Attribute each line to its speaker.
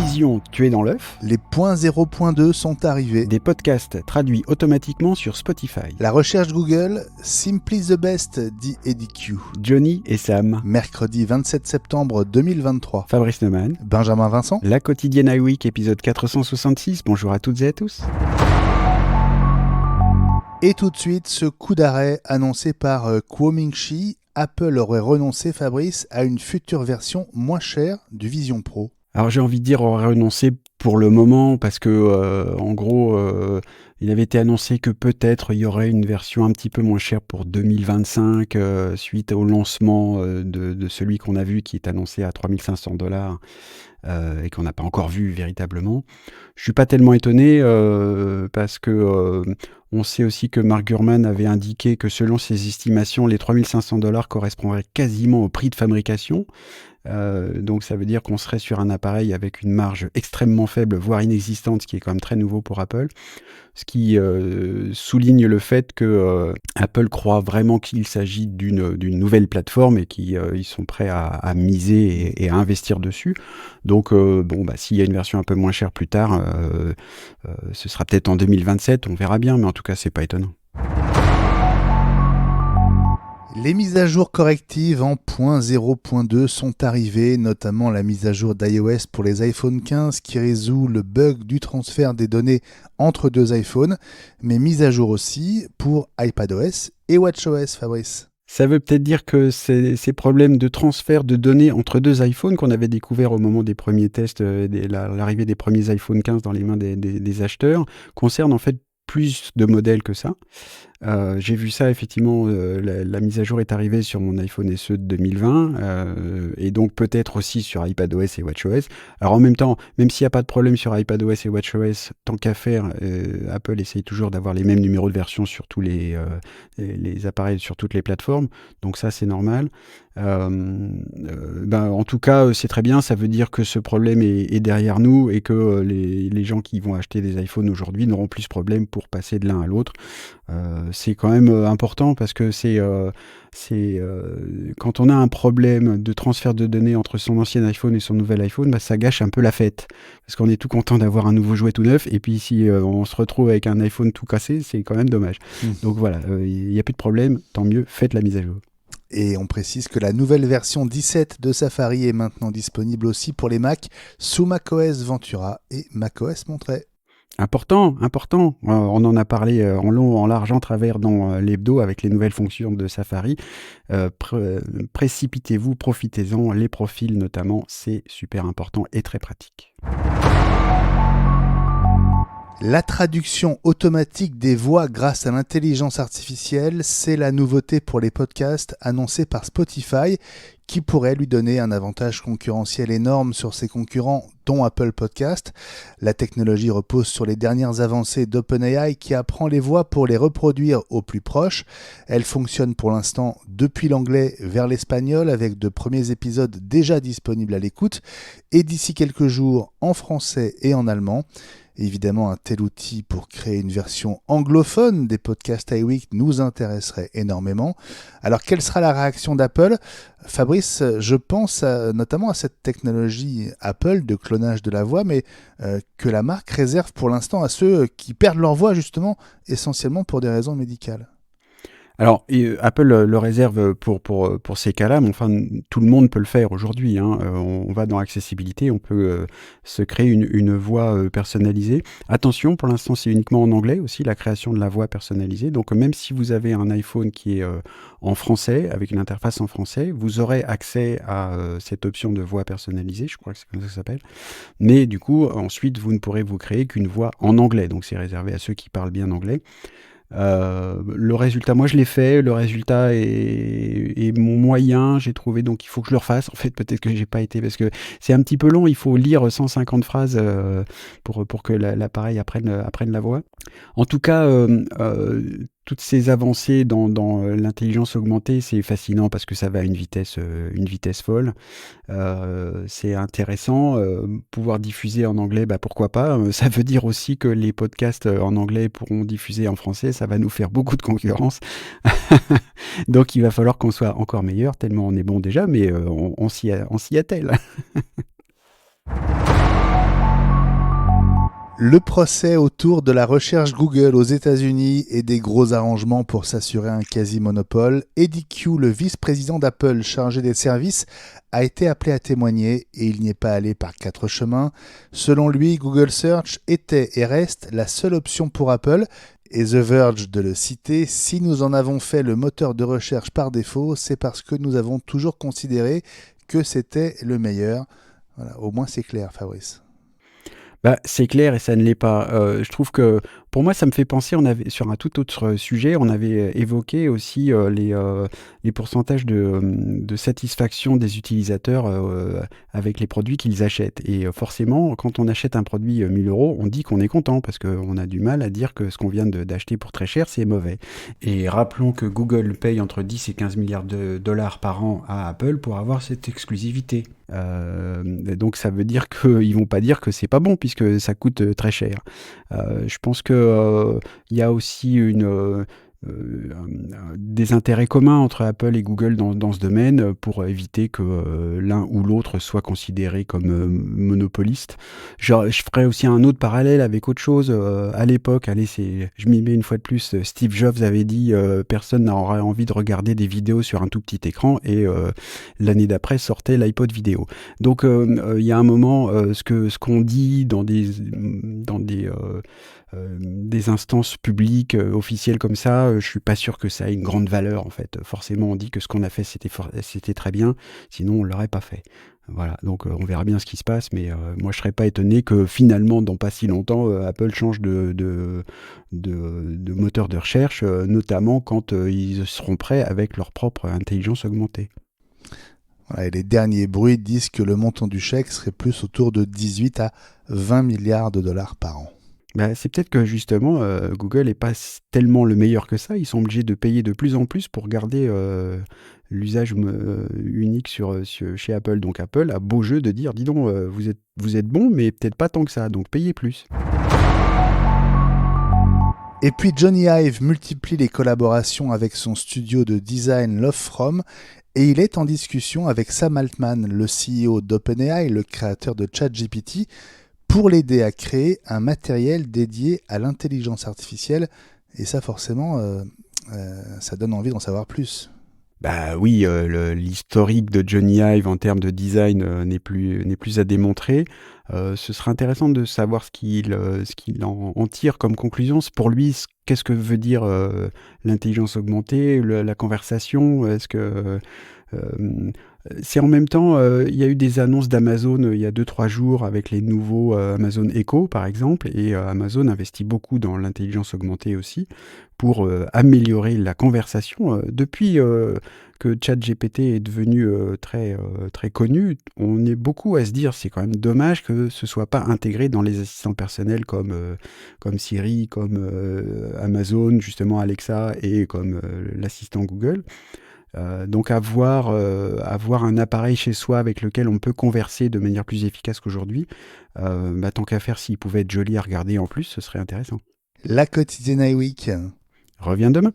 Speaker 1: Vision, tu es dans l'œuf.
Speaker 2: Les points 0.2 sont arrivés.
Speaker 1: Des podcasts traduits automatiquement sur Spotify.
Speaker 2: La recherche Google, Simply the Best, dit EDQ.
Speaker 1: Johnny et Sam.
Speaker 2: Mercredi 27 septembre 2023.
Speaker 1: Fabrice Neumann.
Speaker 2: Benjamin Vincent.
Speaker 1: La quotidienne iWeek, épisode 466. Bonjour à toutes et à tous.
Speaker 2: Et tout de suite, ce coup d'arrêt annoncé par Kuo Ming-chi. Apple aurait renoncé, Fabrice, à une future version moins chère du Vision Pro.
Speaker 1: Alors j'ai envie de dire aurait renoncé pour le moment parce que en gros il avait été annoncé que peut-être il y aurait une version un petit peu moins chère pour 2025 suite au lancement de celui qu'on a vu qui est annoncé à $3500 et qu'on n'a pas encore vu véritablement. Je suis pas tellement étonné parce que on sait aussi que Mark Gurman avait indiqué que selon ses estimations les $3500 correspondraient quasiment au prix de fabrication. Donc ça veut dire qu'on serait sur un appareil avec une marge extrêmement faible, voire inexistante, ce qui est quand même très nouveau pour Apple, ce qui souligne le fait que Apple croit vraiment qu'il s'agit d'une nouvelle plateforme et qu'ils sont prêts à miser et à investir dessus. Donc s'il y a une version un peu moins chère plus tard, ce sera peut-être en 2027, on verra bien, mais en tout cas c'est pas étonnant.
Speaker 2: Les mises à jour correctives en .0.2 sont arrivées, notamment la mise à jour d'iOS pour les iPhone 15 qui résout le bug du transfert des données entre deux iPhones, mais mise à jour aussi pour iPadOS et WatchOS, Fabrice.
Speaker 1: Ça veut peut-être dire que ces problèmes de transfert de données entre deux iPhones qu'on avait découvert au moment des premiers tests, l'arrivée des premiers iPhone 15 dans les mains des acheteurs, concernent en fait plus de modèles que ça. J'ai vu ça effectivement, la mise à jour est arrivée sur mon iPhone SE de 2020 et donc peut-être aussi sur iPadOS et WatchOS. Alors en même temps, même s'il n'y a pas de problème sur iPadOS et WatchOS, tant qu'à faire, Apple essaye toujours d'avoir les mêmes numéros de version sur tous les appareils, sur toutes les plateformes, donc ça c'est normal. En tout cas c'est très bien, ça veut dire que ce problème est derrière nous et que les gens qui vont acheter des iPhones aujourd'hui n'auront plus ce problème pour passer de l'un à l'autre. C'est quand même important parce que quand on a un problème de transfert de données entre son ancien iPhone et son nouvel iPhone, ça gâche un peu la fête parce qu'on est tout content d'avoir un nouveau jouet tout neuf et puis si on se retrouve avec un iPhone tout cassé, c'est quand même dommage. Donc voilà, il n'y a plus de problème, tant mieux, faites la mise à jour.
Speaker 2: Et on précise que la nouvelle version 17 de Safari est maintenant disponible aussi pour les Mac sous macOS Ventura et macOS Monterey.
Speaker 1: Important. On en a parlé en long, en large, en travers dans l'hebdo avec les nouvelles fonctions de Safari. Précipitez-vous, profitez-en, les profils notamment, c'est super important et très pratique.
Speaker 2: La traduction automatique des voix grâce à l'intelligence artificielle, c'est la nouveauté pour les podcasts annoncée par Spotify qui pourrait lui donner un avantage concurrentiel énorme sur ses concurrents dont Apple Podcast. La technologie repose sur les dernières avancées d'OpenAI qui apprend les voix pour les reproduire au plus proche. Elle fonctionne pour l'instant depuis l'anglais vers l'espagnol avec de premiers épisodes déjà disponibles à l'écoute et d'ici quelques jours en français et en allemand. Évidemment, un tel outil pour créer une version anglophone des podcasts iWeek nous intéresserait énormément. Alors, quelle sera la réaction d'Apple ? Fabrice, je pense notamment à cette technologie Apple de clonage de la voix, mais que la marque réserve pour l'instant à ceux qui perdent leur voix, justement, essentiellement pour des raisons médicales.
Speaker 1: Alors, Apple le réserve pour ces cas-là, mais enfin, tout le monde peut le faire aujourd'hui. On va dans l'accessibilité, on peut se créer une voix personnalisée. Attention, pour l'instant, c'est uniquement en anglais aussi, la création de la voix personnalisée. Donc, même si vous avez un iPhone qui est en français, avec une interface en français, vous aurez accès à cette option de voix personnalisée, je crois que c'est comme ça que ça s'appelle. Mais du coup, ensuite, vous ne pourrez vous créer qu'une voix en anglais. Donc, c'est réservé à ceux qui parlent bien anglais. Le résultat, moi je l'ai fait, le résultat est moyen, j'ai trouvé, donc il faut que je le refasse. En fait, peut-être que j'ai pas été, parce que c'est un petit peu long, il faut lire 150 phrases pour que l'appareil apprenne la voix. En tout cas, toutes ces avancées dans l'intelligence augmentée, c'est fascinant parce que ça va à une vitesse folle. C'est intéressant. Pouvoir diffuser en anglais, pourquoi pas. Ça veut dire aussi que les podcasts en anglais pourront diffuser en français. Ça va nous faire beaucoup de concurrence. Donc il va falloir qu'on soit encore meilleur, tellement on est bon déjà, mais on s'y attelle.
Speaker 2: Le procès autour de la recherche Google aux États-Unis et des gros arrangements pour s'assurer un quasi-monopole. Eddie Q, le vice-président d'Apple chargé des services, a été appelé à témoigner et il n'y est pas allé par quatre chemins. Selon lui, Google Search était et reste la seule option pour Apple. Et The Verge de le citer, si nous en avons fait le moteur de recherche par défaut, c'est parce que nous avons toujours considéré que c'était le meilleur. Voilà, au moins c'est clair, Fabrice.
Speaker 1: Bah, c'est clair et ça ne l'est pas. Je trouve que, pour moi, ça me fait penser, sur un tout autre sujet, on avait évoqué aussi les pourcentages de satisfaction des utilisateurs avec les produits qu'ils achètent. Et forcément, quand on achète un produit 1000 euros, on dit qu'on est content parce qu'on a du mal à dire que ce qu'on vient d'acheter pour très cher, c'est mauvais. Et rappelons que Google paye entre 10 et 15 milliards de dollars par an à Apple pour avoir cette exclusivité. Donc ça veut dire qu'ils vont pas dire que c'est pas bon puisque ça coûte très cher. Je pense que il y a aussi des intérêts communs entre Apple et Google dans ce domaine pour éviter que l'un ou l'autre soit considéré comme monopoliste. Je ferai aussi un autre parallèle avec autre chose. À l'époque, je m'y mets une fois de plus, Steve Jobs avait dit personne n'aurait envie de regarder des vidéos sur un tout petit écran et l'année d'après sortait l'iPod vidéo. Donc il y a un moment, ce qu'on dit dans des instances publiques officielles comme ça, je suis pas sûr que ça ait une grande valeur en fait. Forcément, on dit que ce qu'on a fait c'était très bien, sinon on l'aurait pas fait. Voilà, donc on verra bien ce qui se passe, mais moi je serais pas étonné que finalement, dans pas si longtemps, Apple change de moteur de recherche, notamment quand ils seront prêts avec leur propre intelligence augmentée.
Speaker 2: Voilà, et les derniers bruits disent que le montant du chèque serait plus autour de 18 à 20 milliards de dollars par an.
Speaker 1: Bah, c'est peut-être que justement, Google n'est pas tellement le meilleur que ça. Ils sont obligés de payer de plus en plus pour garder l'usage unique chez Apple. Donc Apple a beau jeu de dire, dis donc, vous êtes bon, mais peut-être pas tant que ça, donc payez plus.
Speaker 2: Et puis Johnny Ive multiplie les collaborations avec son studio de design Love From et il est en discussion avec Sam Altman, le CEO d'OpenAI, le créateur de ChatGPT, pour l'aider à créer un matériel dédié à l'intelligence artificielle. Et ça, forcément, ça donne envie d'en savoir plus.
Speaker 1: Bah oui, l'historique de Johnny Ive en termes de design n'est plus à démontrer. Ce serait intéressant de savoir ce qu'il en tire comme conclusion. Pour lui, qu'est-ce que veut dire l'intelligence augmentée, la conversation? Est-ce que c'est en même temps, il y a eu des annonces d'Amazon il y a 2-3 jours avec les nouveaux Amazon Echo par exemple, et Amazon investit beaucoup dans l'intelligence augmentée aussi pour améliorer la conversation. Depuis que ChatGPT est devenu très connu, on est beaucoup à se dire c'est quand même dommage que ce soit pas intégré dans les assistants personnels comme Siri, comme Amazon, justement Alexa et comme l'assistant Google. Donc avoir un appareil chez soi avec lequel on peut converser de manière plus efficace qu'aujourd'hui, tant qu'à faire, s'il pouvait être joli à regarder en plus, ce serait intéressant.
Speaker 2: La quotidienne iWeek.
Speaker 1: Reviens demain.